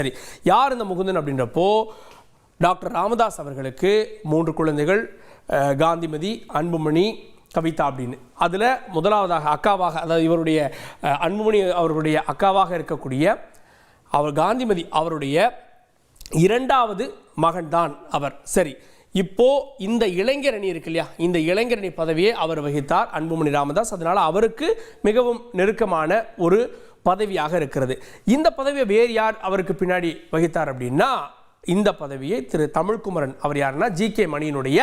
சரி, யார் இந்த முகுந்தன் அப்படின்றப்போ டாக்டர் ராமதாஸ் அவர்களுக்கு 3 குழந்தைகள், காந்திமதி, அன்புமணி, கவிதா அப்படின்னு. அதில் முதலாவதாக அக்காவாக, அதாவது இவருடைய அன்புமணி அவர்களுடைய அக்காவாக இருக்கக்கூடிய அவர் காந்திமதி அவருடைய 2வது மகன் தான் அவர். சரி, இப்போ இந்த இளைஞரணி இருக்கு இல்லையா, இந்த இளைஞரணி பதவியை அவர் வகித்தார் அன்புமணி ராமதாஸ். அதனால அவருக்கு மிகவும் நெருக்கமான ஒரு பதவியாக இருக்கிறது. இந்த பதவியை வேறு யார் அவருக்கு பின்னாடி வகித்தார் அப்படின்னா, இந்த பதவியை திரு தமிழ்குமரன். அவர் யாருன்னா ஜி.கே. மணியினுடைய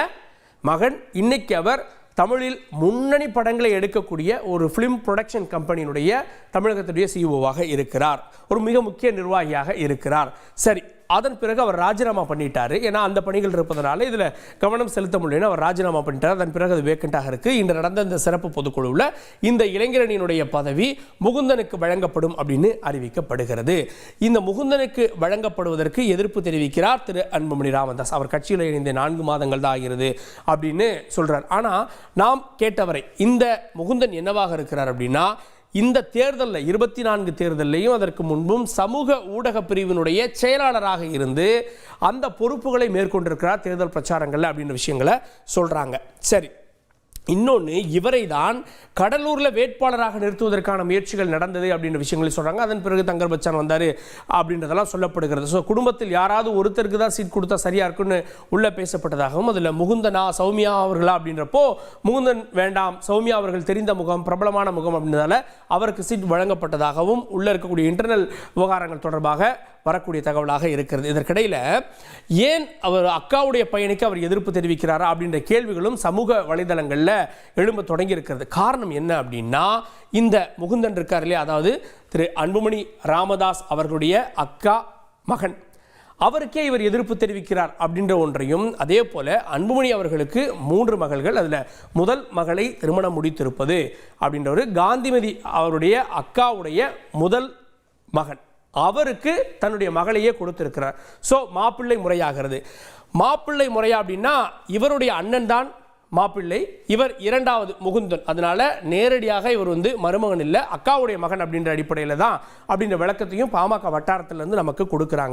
மகன். இன்னைக்கு அவர் தமிழில் முன்னணி படங்களை எடுக்கக்கூடிய ஒரு ஃபிலிம் ப்ரொடக்ஷன் கம்பெனியினுடைய தமிழகத்துடைய சிஇஓவாக இருக்கிறார். ஒரு மிக முக்கிய நிர்வாகியாக இருக்கிறார். சரி, அதன் பிறகு அவர் ராஜினாமா பண்ணிட்டார். ஏன்னா அந்த பணிகள் இருப்பதனால இதில் கவனம் செலுத்த முடியலன்னு அவர் ராஜினாமா பண்ணிட்டார். அதன் பிறகு அது வேக்கண்டாக இருக்குது. இன்று நடந்த இந்த சிறப்பு பொதுக்குழுவில் இந்த இளைஞரணியினுடைய பதவி முகுந்தனுக்கு வழங்கப்படும் அப்படின்னு அறிவிக்கப்படுகிறது. இந்த முகுந்தனுக்கு வழங்கப்படுவதற்கு எதிர்ப்பு தெரிவிக்கிறார் திரு அன்புமணி ராமதாஸ். அவர் கட்சியில் இணைந்த 4 மாதங்கள் தான் ஆகிறது அப்படின்னு சொல்றார். ஆனால் நாம் கேட்டவரை இந்த முகுந்தன் என்னவாக இருக்கிறார் அப்படின்னா, இந்த தேர்தலில் 24 தேர்தலையும் அதற்கு முன்பும் சமூக ஊடக பிரிவினுடைய செயலாளராக இருந்து அந்த பொறுப்புகளை மேற்கொண்டிருக்கிறார் தேர்தல் பிரச்சாரங்கள் அப்படின்ற விஷயங்களை சொல்றாங்க. சரி, இன்னொன்று, இவரை தான் கடலூரில் வேட்பாளராக நிறுத்துவதற்கான முயற்சிகள் நடந்தது அப்படின்ற விஷயங்களை சொல்கிறாங்க. அதன் பிறகு தங்கர் பச்சான் வந்தார் அப்படின்றதெல்லாம் சொல்லப்படுகிறது. ஸோ குடும்பத்தில் யாராவது ஒருத்தருக்கு தான் சீட் கொடுத்தா சரியாக இருக்குன்னு உள்ளே பேசப்பட்டதாகவும், அதில் முகுந்தனா சௌமியா அவர்களா அப்படின்றப்போ முகுந்தன் வேண்டாம், சௌமியா அவர்கள் தெரிந்த முகம், பிரபலமான முகம் அப்படின்றதால அவருக்கு சீட் வழங்கப்பட்டதாகவும் உள்ளே இருக்கக்கூடிய இன்டர்னல் விவகாரங்கள் தொடர்பாக வரக்கூடிய தகவலாக இருக்கிறது. இதற்கிடையில் ஏன் அவர் அக்காவுடைய பையனுக்கு அவர் எதிர்ப்பு தெரிவிக்கிறாரா அப்படின்ற கேள்விகளும் சமூக வலைதளங்களில் எழும்ப தொடங்கி இருக்கிறது. காரணம் என்ன அப்படின்னா, இந்த முகுந்தன் இருக்கார் இல்லையா, அதாவது திரு அன்புமணி ராமதாஸ் அவர்களுடைய அக்கா மகன், அவருக்கே இவர் எதிர்ப்பு தெரிவிக்கிறார் அப்படின்ற ஒன்றையும், அதே போல அன்புமணி அவர்களுக்கு 3 மகள்கள், அதில் முதல் மகளை திருமணம் முடித்திருப்பது அப்படின்ற ஒரு காந்திமதி அவருடைய அக்காவுடைய முதல் மகன், அவருக்கு தன்னுடைய மகளையே கொடுத்திருக்கிறார். ஸோ மாப்பிள்ளை முறையாகிறது. மாப்பிள்ளை முறையா அப்படின்னா இவருடைய அண்ணன் தான் மாப்பிள்ளை, இவர் 2வது முகுந்தன். அதனால நேரடியாக இவர் மருமகன் இல்லை, அக்காவுடைய மகன் அப்படின்ற அடிப்படையில் தான் அப்படின்ற விளக்கத்தையும் பாமக வட்டாரத்திலிருந்து நமக்கு கொடுக்குறாங்க.